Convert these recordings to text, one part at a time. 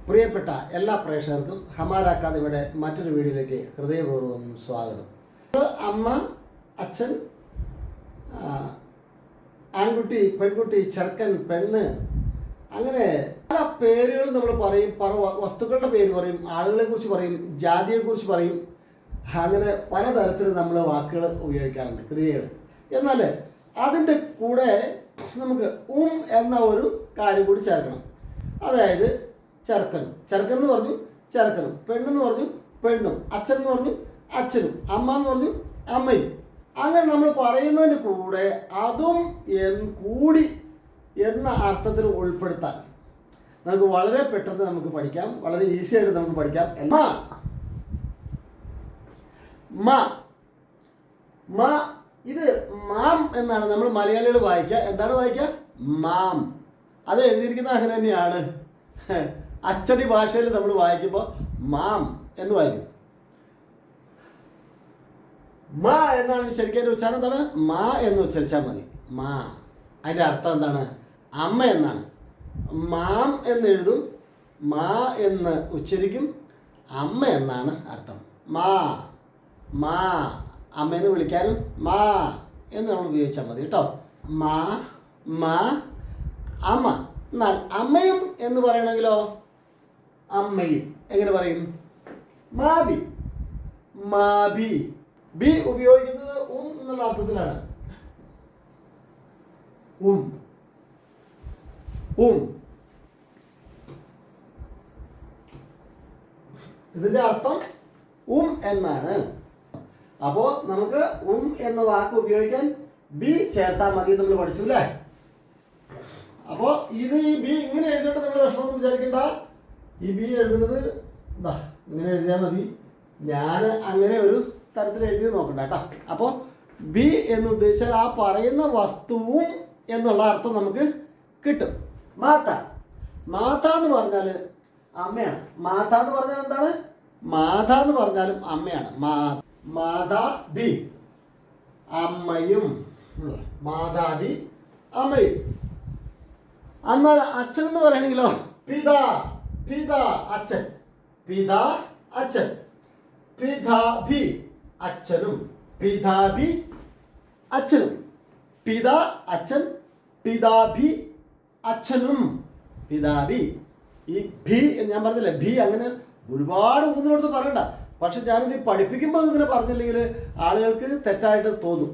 പ്രിയപ്പെട്ട എല്ലാ പ്രേക്ഷകർക്കും ഹമാര അക്കാദമിയുടെ മറ്റൊരു വീഡിയോയിലേക്ക് ഹൃദയപൂർവ്വം സ്വാഗതം. അമ്മ, അച്ഛൻ, ആൺകുട്ടി, പെൺകുട്ടി, ചെറുക്കൻ, പെണ്ണ്, അങ്ങനെ പല പേരുകൾ നമ്മൾ പറയും. പല വസ്തുക്കളുടെ പേര് പറയും, ആളുകളെക്കുറിച്ച് പറയും, ജാതിയെക്കുറിച്ച് പറയും. അങ്ങനെ പലതരത്തിൽ നമ്മൾ വാക്കുകൾ ഉപയോഗിക്കാറുണ്ട്, ക്രിയകൾ. എന്നാൽ അതിൻ്റെ കൂടെ നമുക്ക് എന്ന ഒരു കാര്യം കൂടി ചേർക്കണം. അതായത് ചെറുക്കനും, ചെറുക്കൻ എന്ന് പറഞ്ഞു ചെറുക്കനും, പെണ്ണെന്ന് പറഞ്ഞു പെണ്ണും, അച്ഛൻ എന്ന് പറഞ്ഞു അച്ഛനും, അമ്മ എന്ന് പറഞ്ഞു അമ്മയും. അങ്ങനെ നമ്മൾ പറയുന്നതിന് കൂടെ അതും കൂടി എന്ന അർത്ഥത്തിൽ ഉൾപ്പെടുത്താൻ നമുക്ക് വളരെ പെട്ടെന്ന് നമുക്ക് പഠിക്കാം, വളരെ ഈസി ആയിട്ട് നമുക്ക് പഠിക്കാം. ഇത് മാം എന്നാണ് നമ്മൾ മലയാളികൾ വായിക്കുക. എന്താണ് വായിക്കുക? മാം. അത് എഴുതിയിരിക്കുന്നത് അങ്ങനെ തന്നെയാണ്. അച്ചടി ഭാഷയിൽ നമ്മൾ വായിക്കുമ്പോൾ മാം എന്ന് വായിക്കും. മാ എന്നാണ് ശരിക്കും അതിൻ്റെ ഉച്ചാരണം. എന്താണ്? മാ എന്ന് ഉച്ചരിച്ചാൽ മതി. മാ അതിൻ്റെ അർത്ഥം എന്താണ്? അമ്മ എന്നാണ്. മാം എന്ന് എഴുതും, മാ എന്ന് ഉച്ചരിക്കും, അമ്മ എന്നാണ് അർത്ഥം. മാ മാ അമ്മയെന്ന് വിളിക്കാനും മാ എന്ന് നമ്മൾ ഉപയോഗിച്ചാൽ മതി കേട്ടോ. മാ മാ അമ്മ. എന്നാൽ അമ്മയും എന്ന് പറയണമെങ്കിലോ അമ്മയും എങ്ങനെ പറയും? മാബി. മാബി. ബി ഉപയോഗിക്കുന്നത് എന്നുള്ള അർത്ഥത്തിലാണ്. ഇതിന്റെ അർത്ഥം എന്നാണ്. അപ്പോൾ നമുക്ക് എന്ന വാക്ക് ഉപയോഗിക്കാൻ ബി ചേർത്താൽ മതി. നമ്മൾ പഠിച്ചു അല്ലേ? അപ്പോൾ ഈ ബി ഇങ്ങനെ എഴുതിയിട്ട് നിങ്ങൾ വിഷമമൊന്നും വിചാരിക്കണ്ട. ഈ ബി എഴുതുന്നത് ഇങ്ങനെ എഴുതിയാൽ മതി. ഞാൻ അങ്ങനെ ഒരു തരത്തിൽ എഴുതി നോക്കണ്ട കേട്ടോ. അപ്പോൾ ബി എന്ന് ഉദ്ദേശിച്ചാൽ ആ പറയുന്ന വസ്തുവും എന്നുള്ള അർത്ഥം നമുക്ക് കിട്ടും. മാത. മാത എന്ന് പറഞ്ഞാൽ അമ്മയാണ്. മാത എന്ന് പറഞ്ഞാൽ എന്താണ്? മാത എന്ന് പറഞ്ഞാലും അമ്മയാണ്. മാതാബി അമ്മയും. മാതാബി അമ്മയും. എന്നാൽ അച്ഛൻ എന്ന് പറയണെങ്കിലോ പിതാ. പിതാ അച്ഛൻ. പിതാ അച്ഛൻ. പിതാഭി അച്ഛനും. പിതാഭി അച്ഛനും. പിതാ അച്ഛൻ, പിതാഭി അച്ഛനും. പിതാഭി. ഈ ഭി ഞാൻ പറഞ്ഞില്ലേ, ഭി അങ്ങനെ ഒരുപാട് ഊന്നിനോടത്ത് പറയണ്ട. പക്ഷെ ഞാനിത് പഠിപ്പിക്കുമ്പോൾ ഇങ്ങനെ പറഞ്ഞില്ലെങ്കിൽ ആളുകൾക്ക് തെറ്റായിട്ട് തോന്നും.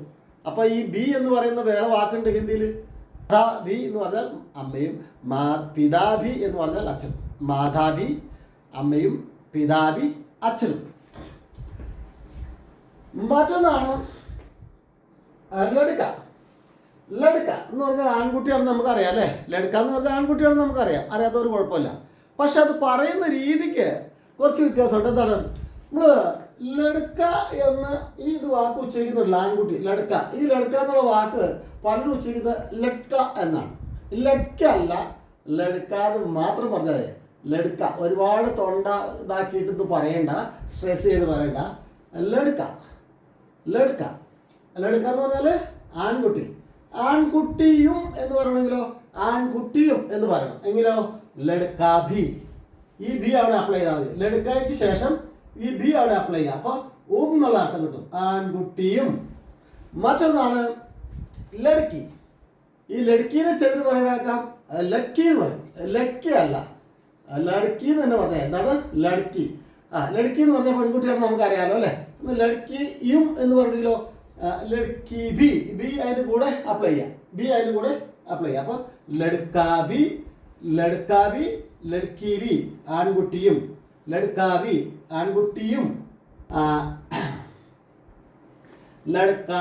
അപ്പോൾ ഈ ബി എന്ന് പറയുന്ന വേറെ വാക്കുണ്ട് ഹിന്ദിയിൽ. മാതാഭി എന്ന് പറഞ്ഞാൽ അമ്മയും, പിതാഭി എന്ന് പറഞ്ഞാൽ അച്ഛനും. മാതാഭി അമ്മയും, പിതാഭി അച്ഛനും. മറ്റൊന്നാണ് ലടുക്ക. ലടുക്ക എന്ന് പറഞ്ഞാൽ ആൺകുട്ടിയാണെന്ന് നമുക്കറിയാം അല്ലേ? ലടുക്ക എന്ന് പറഞ്ഞാൽ ആൺകുട്ടിയാണെന്ന് നമുക്കറിയാം, അറിയാത്തവർ കുഴപ്പമില്ല. പക്ഷെ അത് പറയുന്ന രീതിക്ക് കുറച്ച് വ്യത്യാസമുണ്ട്. എന്താണ്? നമ്മൾ ലടുക്ക എന്ന് ഇത് വാക്ക് ഉച്ചരിക്കുന്നുണ്ടല്ലോ, ആൺകുട്ടി ലടുക്ക. ഈ ലടുക്ക എന്നുള്ള വാക്ക് പലരും ഉച്ചരിക്കുന്നത് ലഡ്ക എന്നാണ്. ലഡ്ക അല്ല, ലടുക്ക എന്ന് മാത്രം പറഞ്ഞാൽ ലടുക്ക. ഒരുപാട് തൊണ്ട ഇതാക്കിയിട്ടൊന്നും പറയണ്ട, സ്ട്രെസ് ചെയ്ത് പറയണ്ട. ലടുക്ക. ലടുക്ക. ലടുക്ക എന്ന് പറഞ്ഞാൽ ആൺകുട്ടി. ആൺകുട്ടിയും എന്ന് പറയണമെങ്കിലോ ആൺകുട്ടിയും എന്ന് പറയണം. എങ്കിലോ ലടുക്കാഭി. ഈ ബി അവിടെ അപ്ലൈ ചെയ്താൽ മതി. ലടുക്കയ്ക്ക് ശേഷം ഈ ബി അവിടെ അപ്ലൈ ചെയ്യുക. അപ്പോൾ എന്നുള്ള അർത്ഥം കിട്ടും. ആൺകുട്ടിയും. മറ്റൊന്നാണ് ലടുക്കി. ഈ ലടുക്കീനെ ചിലർ പറയണേക്കാം ലഡ്ക്കി എന്ന് പറയും. ലഡ്ക്കി അല്ല, ലഡ്ക്കി എന്ന് തന്നെ പറഞ്ഞാൽ എന്താണ്? ലഡ്ക്കി. ലഡ്ക്കി എന്ന് പറഞ്ഞാൽ പെൺകുട്ടിയാണെന്ന് നമുക്കറിയാലോ അല്ലേ? ലഡ്ക്കിയും എന്ന് പറഞ്ഞെങ്കിലോ ലഡ്ക്കി ബി. ബി അതിന് കൂടെ അപ്ലൈ ചെയ്യാം. ബി അതിന് കൂടെ അപ്ലൈ ചെയ്യാം. അപ്പോൾ ലഡ്ക്കാബി, ലഡ്ക്കാബി, ലഡ്ക്കി ബി ആൺകുട്ടിയും, ലഡ്ക്കാബി ആൺകുട്ടിയും, ലഡ്ക്ക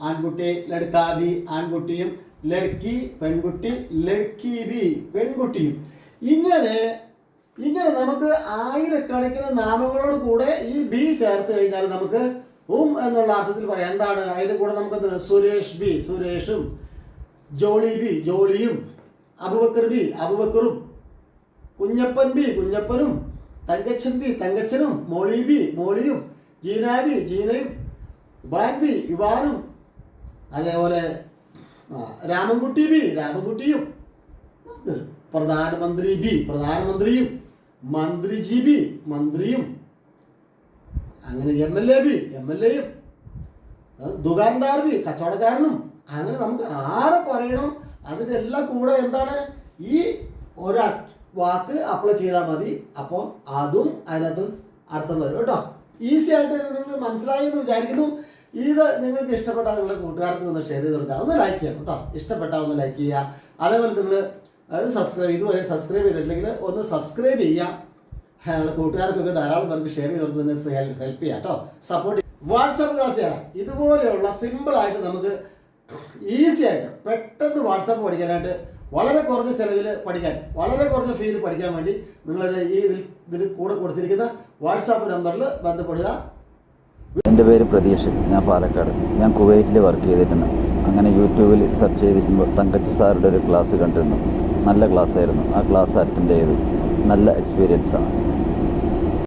ആൺകുട്ടി, ലഡ്ക്കാബി ആൺകുട്ടിയും, ലഡ്ക്കി പെൺകുട്ടി, ലഡ്ക്കി ബി പെൺകുട്ടിയും. ഇങ്ങനെ നമുക്ക് ആയിരക്കണക്കിന് നാമങ്ങളോട് കൂടെ ഈ ബി ചേർത്ത് കഴിഞ്ഞാൽ നമുക്ക് എന്നുള്ള അർത്ഥത്തിൽ പറയാം. എന്താണ്? അതിൻ്റെ കൂടെ നമുക്ക് സുരേഷ് ബി സുരേഷും, ജോളി ബി ജോളിയും, അബുബക്കർ ബി അബുബക്കറും, കുഞ്ഞപ്പൻ ബി കുഞ്ഞപ്പനും, തങ്കച്ചൻ ബി തങ്കച്ചനും, മോളി ബി മോളിയും, ജീന ബി ജീനയും, ഇവാൻ ബി ഇവാനും, അതേപോലെ രാമൻകുട്ടി ബി രാമൻകുട്ടിയും, പ്രധാനമന്ത്രി ബി പ്രധാനമന്ത്രിയും, മന്ത്രിജീബി മന്ത്രിയും, അങ്ങനെ MLA MLAയും, ദുകാൻദാർ ബി കച്ചവടക്കാരനും, അങ്ങനെ നമുക്ക് ആരെ പറയണം അതിൻ്റെ എല്ലാം കൂടെ എന്താണ് ഈ ഒരു വാക്ക് അപ്ലൈ ചെയ്താൽ മതി. അപ്പോൾ അതും അതിനകത്ത് അർത്ഥം വരും കേട്ടോ. ഈസി ആയിട്ട് നിങ്ങൾ മനസ്സിലായി എന്ന് വിചാരിക്കുന്നു. ഇത് നിങ്ങൾക്ക് ഇഷ്ടപ്പെട്ടാൽ നിങ്ങളുടെ കൂട്ടുകാർക്ക് ഒന്ന് ഷെയർ ചെയ്ത് കൊടുക്കുക, ഒന്ന് ലൈക്ക് ചെയ്യണം കേട്ടോ. ഇഷ്ടപ്പെട്ടാൽ ഒന്ന് ലൈക്ക് ചെയ്യുക. അതേപോലെ നിങ്ങൾ അത് സബ്സ്ക്രൈബ് ഇതുവരെ സബ്സ്ക്രൈബ് ചെയ്തിട്ടില്ലെങ്കിൽ ഒന്ന് സബ്സ്ക്രൈബ് ചെയ്യുക. ഞങ്ങളുടെ കൂട്ടുകാർക്കൊക്കെ ധാരാളം പേർക്ക് ഷെയർ ചെയ്ത് കൊടുത്തതിന് ഹെൽപ്പ് ചെയ്യാം കേട്ടോ, സപ്പോർട്ട്. വാട്സാപ്പ് ക്ലാസ് ചെയ്യാം. ഇതുപോലെയുള്ള സിമ്പിളായിട്ട് നമുക്ക് ഈസി ആയിട്ട് പെട്ടെന്ന് വാട്സാപ്പ് പഠിക്കാനായിട്ട് വളരെ കുറഞ്ഞ ചിലവിൽ പഠിക്കാൻ, വളരെ കുറഞ്ഞ ഫീയിൽ പഠിക്കാൻ വേണ്ടി നിങ്ങളുടെ ഈ ഇതിൽ കൂടെ കൊടുത്തിരിക്കുന്ന വാട്സാപ്പ് നമ്പറിൽ ബന്ധപ്പെടുക. എൻ്റെ പേര് പ്രതീഷ്, ഞാൻ പാലക്കാട്. ഞാൻ കുവൈറ്റിൽ വർക്ക് ചെയ്തിരുന്നു. അങ്ങനെ യൂട്യൂബിൽ സെർച്ച് ചെയ്തിരിക്കുമ്പോൾ തങ്കച്ചി സാറുടെ ഒരു ക്ലാസ് കണ്ടിരുന്നു. നല്ല ക്ലാസ്സായിരുന്നു. ആ ക്ലാസ് അറ്റൻഡ് ചെയ്തു. നല്ല എക്സ്പീരിയൻസാണ്.